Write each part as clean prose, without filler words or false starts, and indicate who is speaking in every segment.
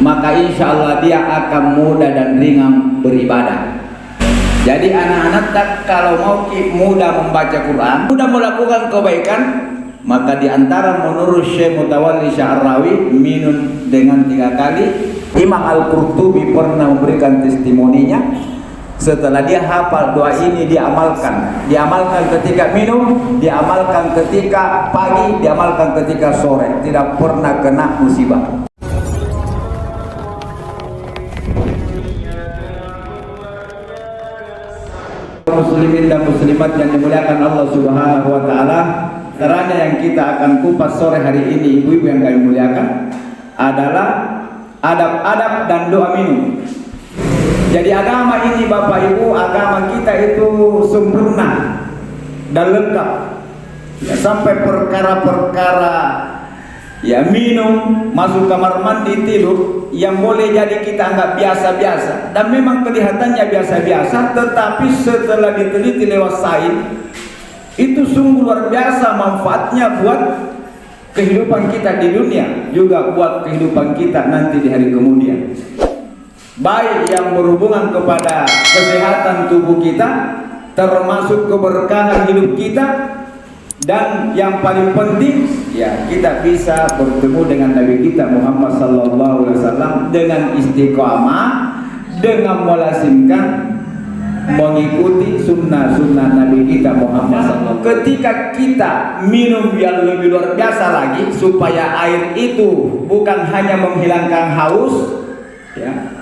Speaker 1: maka insya Allah dia akan mudah dan ringan beribadah. Jadi anak-anak tak kalau mau mudah membaca Quran, mudah melakukan kebaikan, maka diantara menurut Syekh Mutawalli Sya'rawi minum dengan 3 kali. Imam Al-Qurtubi pernah memberikan testimoninya. Setelah dia hafal doa ini, dia amalkan ketika minum, dia amalkan ketika pagi, dia amalkan ketika sore, tidak pernah kena musibah. Muslimin dan muslimat yang dimuliakan Allah Subhanahu wa taala, caranya yang kita akan kupas sore hari ini, ibu-ibu yang kami muliakan, adalah adab-adab dan doa minum. Jadi agama ini Bapak Ibu, agama kita itu sempurna dan lengkap. Ya, sampai perkara-perkara ya minum, masuk kamar mandi, tidur yang boleh jadi kita anggap biasa-biasa dan memang kelihatannya biasa-biasa, tetapi setelah diteliti lewat sains itu sungguh luar biasa manfaatnya buat kehidupan kita di dunia, juga buat kehidupan kita nanti di hari kemudian, baik yang berhubungan kepada kesehatan tubuh kita, termasuk keberkahan hidup kita, dan yang paling penting ya kita bisa bertemu dengan Nabi kita Muhammad sallallahu alaihi wasallam dengan istiqamah, dengan melazimkan mengikuti sunnah-sunnah Nabi kita Muhammad sallallahu. Ketika kita minum yang lebih luar biasa lagi, supaya air itu bukan hanya menghilangkan haus ya.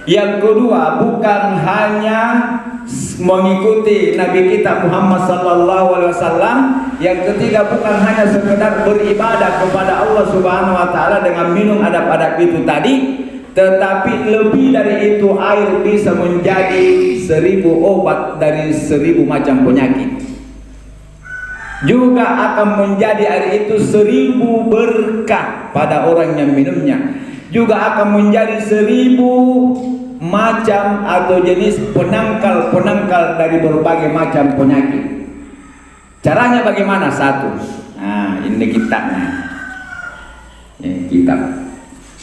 Speaker 1: Yang kedua, bukan hanya mengikuti Nabi kita Muhammad sallallahu alaihi wasallam. Yang ketiga, bukan hanya sekedar beribadah kepada Allah Subhanahu wa taala dengan minum adab-adab itu tadi, tetapi lebih dari itu air bisa menjadi 1000 obat dari 1000 macam penyakit. Juga akan menjadi air itu 1000 berkah pada orang yang minumnya. Juga akan menjadi 1000 macam atau jenis penangkal dari berbagai macam penyakit. Caranya bagaimana? Satu, nah ini kitabnya, kitab.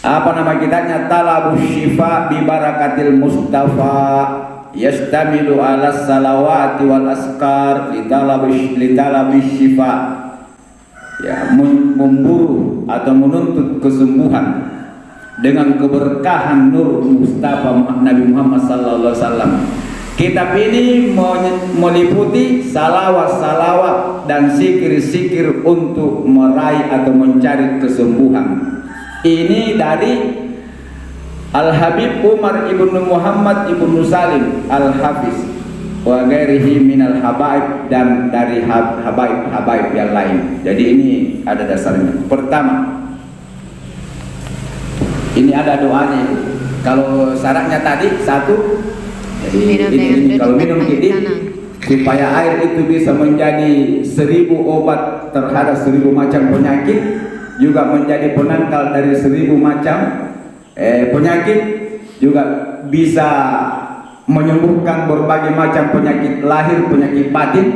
Speaker 1: Apa nama kitabnya? Talabus Syifa bi Barakatil Mustafa, yastamilu ala salawati wal askar litalabis syifa. Ya, memburu atau menuntut kesembuhan dengan keberkahan nur Mustafa Nabi Muhammad sallallahu alaihi wasallam. Kitab ini meliputi salawat-salawat dan zikir-zikir untuk meraih atau mencari kesembuhan. Ini dari Al-Habib Umar ibnu Muhammad ibnu Salim Al-Hafiz wa ghairihi minal habaib, dan dari habaib-habaib yang lain. Jadi ini ada dasarnya. Pertama, ini ada doanya. Kalau syaratnya tadi satu, jadi ini kalau minum ini supaya air itu bisa menjadi 1000 obat terhadap 1000 macam penyakit, juga menjadi penangkal dari 1000 macam penyakit, juga bisa menyembuhkan berbagai macam penyakit lahir, penyakit batin,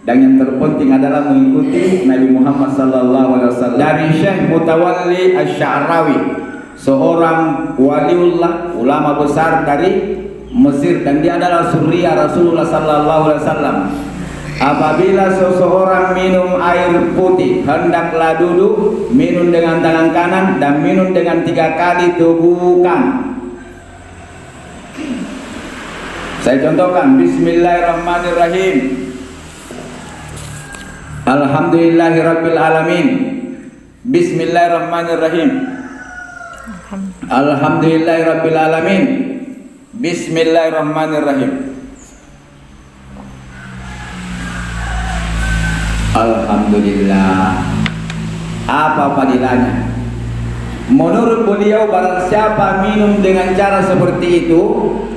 Speaker 1: dan yang terpenting adalah mengikuti Nabi Muhammad SAW. Dari Syekh Mutawalli Sya'rawi, seorang waliullah, ulama besar dari Mesir, dan dia adalah surya Rasulullah sallallahu alaihi wasallam. Apabila seseorang minum air putih, hendaklah duduk, minum dengan tangan kanan dan minum dengan 3 kali tegukan. Saya contohkan, bismillahirrahmanirrahim. Alhamdulillahirabbil alamin. Bismillahirrahmanirrahim. Alhamdulillahirabbil alamin. Bismillahirrahmanirrahim. Alhamdulillah. Apa fadilahnya? Menurut beliau, barang siapa minum dengan cara seperti itu,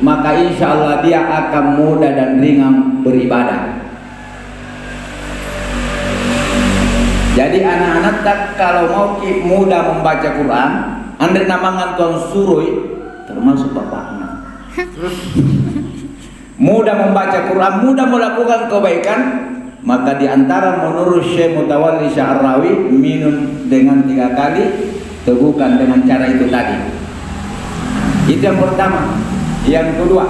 Speaker 1: maka insya Allah dia akan mudah dan ringan beribadah. Jadi anak-anak tak kalau mau mudah membaca Quran, andre namangan tuan suroi, termasuk bapaknya. Mudah membaca Quran, mudah melakukan kebaikan, maka diantara menurut Syekh Mutawalli Sya'rawi minum dengan 3 kali, tegukan dengan cara itu tadi. Itu yang pertama. Yang kedua,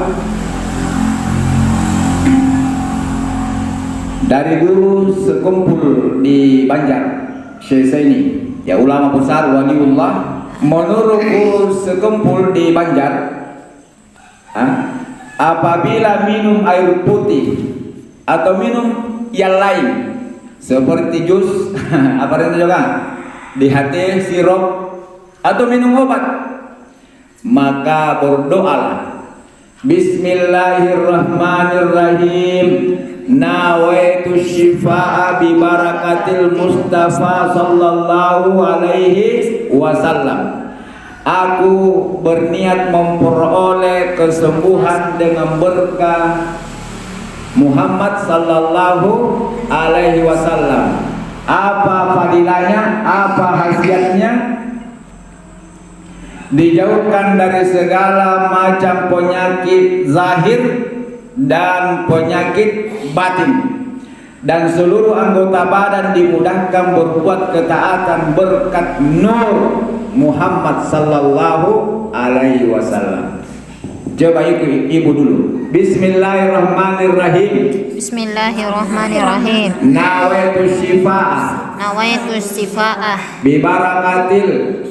Speaker 1: dari dulu sekumpul di Banjar, Syekh ini, ya ulama besar waliullah, menurutku sekumpul di Banjar, apabila minum air putih atau minum yang lain seperti jus, apa itu juga, di hati sirup atau minum obat, maka berdoalah. Bismillahirrahmanirrahim. Nawaitu syifa'a bi barakatil Mustafa sallallahu alaihi wasallam. Aku berniat memperoleh kesembuhan dengan berkah Muhammad sallallahu alaihi wasallam. Apa fadilahnya? Apa khasiatnya? Dijauhkan dari segala macam penyakit zahir dan penyakit batin, dan seluruh anggota badan dimudahkan berbuat ketaatan berkat nur Muhammad sallallahu alaihi wasallam. Coba ibu dulu. Bismillahirrahmanirrahim.
Speaker 2: Bismillahirrahmanirrahim.
Speaker 1: Nawaitu syifa'ah.
Speaker 2: Nawaitu syifa'ah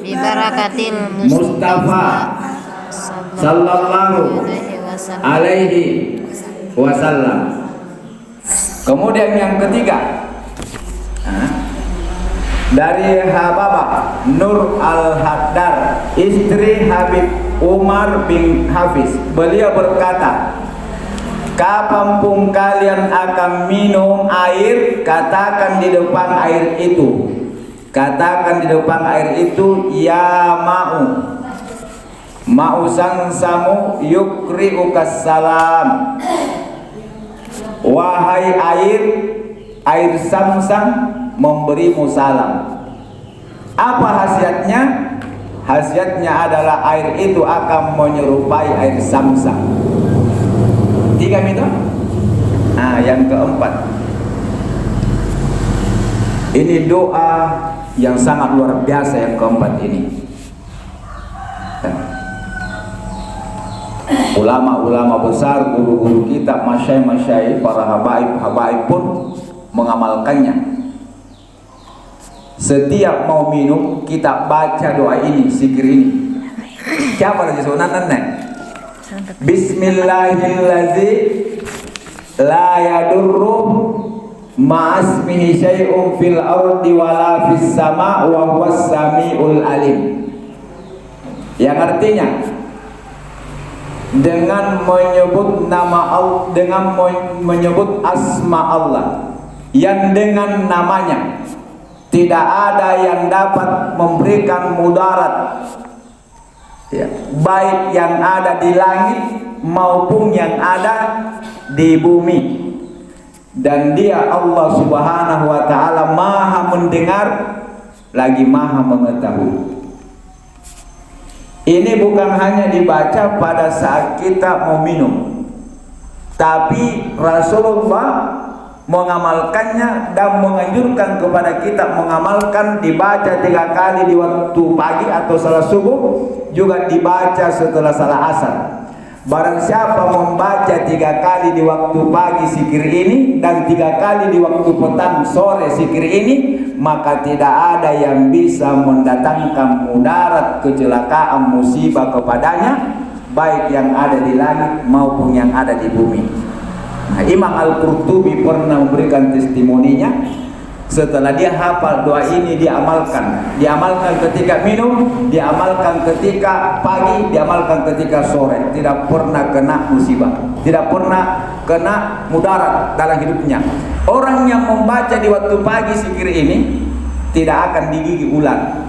Speaker 1: Bibarakatil Mustafa sallallahu alaihi wasallam. Kemudian yang ketiga, dari Hababah Nur Al-Haddar, istri Habib Umar bin Hafiz. Beliau berkata, kapanpun kalian akan minum air, katakan di depan air itu, katakan di depan air itu, ya ma'u sansamu yukri'ukas salam. Wahai air Samsam memberimu salam. Apa khasiatnya? Khasiatnya adalah air itu akan menyerupai air Samsam. 3 itu. Nah, yang keempat, ini doa yang sangat luar biasa. Yang keempat ini, ulama-ulama besar, guru-guru kita, masyayikh, para habaib pun mengamalkannya. Setiap mau minum kita baca doa ini, zikir ini. Siapa lagi sunatan nih? Bismillahirrahmanirrahim. La yadurru ma'asmihi syai'un fil ardi wala fis sama' wa huwas sami'ul alim. Yang artinya, dengan menyebut nama Allah, dengan menyebut asma Allah, yang dengan namanya tidak ada yang dapat memberikan mudarat, ya, baik yang ada di langit maupun yang ada di bumi. Dan dia Allah subhanahu wa ta'ala maha mendengar lagi maha mengetahui. Ini bukan hanya dibaca pada saat kita mau minum, tapi Rasulullah mengamalkannya dan menganjurkan kepada kita mengamalkan, dibaca 3 kali di waktu pagi atau salat subuh, juga dibaca setelah salat asar. Barang siapa membaca 3 kali di waktu pagi zikir ini dan 3 kali di waktu petang sore zikir ini, maka tidak ada yang bisa mendatangkan mudarat, kecelakaan, musibah kepadanya, baik yang ada di langit maupun yang ada di bumi. Nah, Imam Al-Qurtubi pernah memberikan testimoninya. Setelah dia hafal doa ini, dia amalkan ketika minum, dia amalkan ketika pagi, dia amalkan ketika sore. Tidak pernah kena musibah, tidak pernah kena mudarat dalam hidupnya. Orang yang membaca di waktu pagi zikir ini tidak akan digigit ular,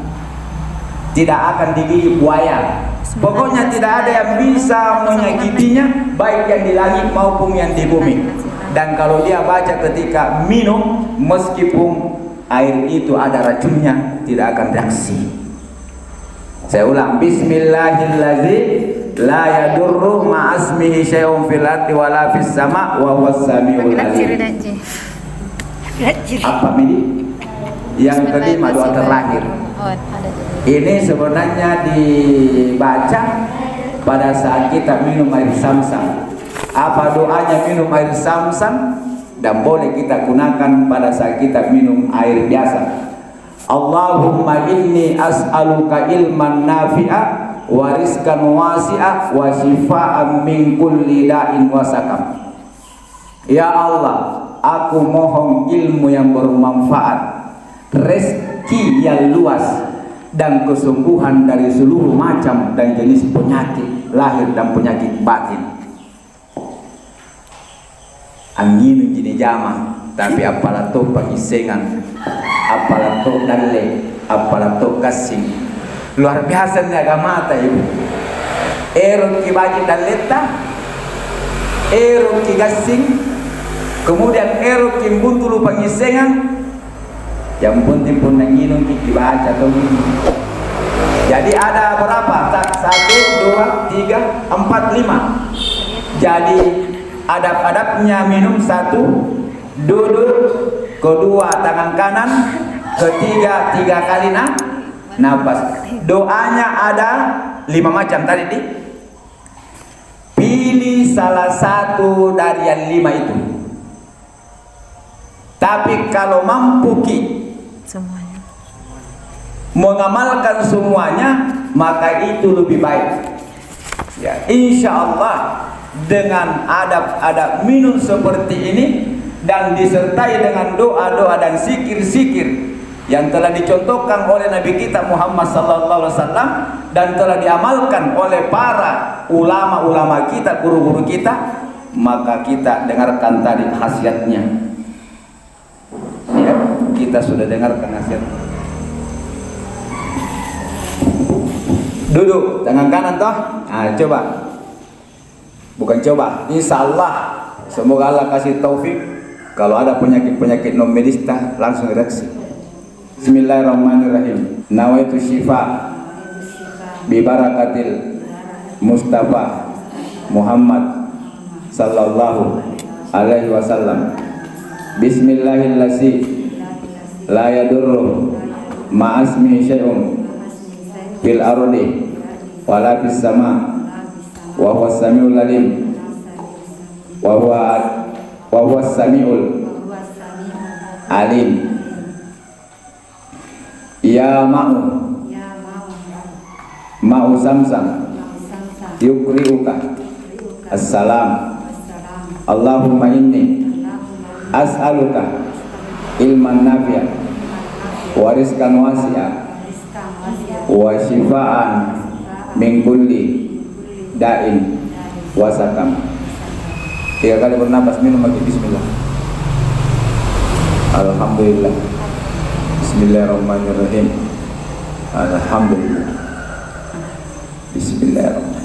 Speaker 1: tidak akan digigit buaya. Pokoknya tidak ada yang bisa menyakitinya, baik yang di langit maupun yang di bumi. Dan kalau dia baca ketika minum, meskipun air itu ada racunnya, tidak akan reaksi. Saya ulang, Bismillahirrahmanirrahim. La yadurru ma'asmihi syai'un fil ardi wala fis sama' wa huwas sami'ul alim. Apa ini? Yang kelima, doa terakhir. Ini sebenarnya dibaca pada saat kita minum air Zam-Zam. Apa doanya minum air Zam-Zam? Dan boleh kita gunakan pada saat kita minum air biasa. Allahumma inni as'aluka ilman nafi'a wa rizqan wasi'a wa shifaan min kulli da'in wa sakam. Ya Allah, aku mohon ilmu yang bermanfaat, rezeki yang luas, dan kesembuhan dari seluruh macam dan jenis penyakit lahir dan penyakit batin. Angin gini jama, tapi apalah to pangisengan, apalah to dalle, apalah to kasing. Luar biasa nih agama ta ibu. Ero ki bagi dalleta, ero ki gasing, kemudian ero ki buntulu pangisengan. Yang penting pun nanginung ki baca tuh. Jadi ada berapa? 1, 2, 3, 4, 5. Jadi adab-adabnya minum: 1, duduk, kedua tangan kanan, ketiga 3 kali nafas. Doanya ada 5 macam tadi di. Pilih salah satu dari yang 5 itu. Tapi kalau mampu
Speaker 2: Semuanya.
Speaker 1: mengamalkan semuanya, maka itu lebih baik. Ya, insya Allah dengan adab-adab minum seperti ini dan disertai dengan doa-doa dan zikir-zikir yang telah dicontohkan oleh Nabi kita Muhammad sallallahu alaihi wasallam dan telah diamalkan oleh para ulama-ulama kita, guru-guru kita, maka kita dengarkan tadi khasiatnya. Ya, kita sudah dengarkan khasiatnya. Duduk, tangan kanan toh. Nah, coba. Bukan coba, insya Allah. Semoga Allah kasih taufik. Kalau ada penyakit-penyakit non medis langsung reaksi. Bismillahirrahmanirrahim. Nawaitu syifa bi barakatil Mustafa Muhammad sallallahu alaihi wasallam. Bismillahirrahmanirrahim. La yadurru ma'asmi syai'un fil ardi wala fis sama wa huwa samiul alim wa huwa samiul alim. Ya ma'u Zam-Zam yukri'uka assalam. Allahumma inni as'aluka ilman nafi'a wa rizqan wasi'a wa shifaan min kulli da'in wa sakam. 3 kali bernapas, minum lagi. Bismillah. Alhamdulillah. Bismillahirrahmanirrahim. Alhamdulillah. Bismillahirrahmanirrahim.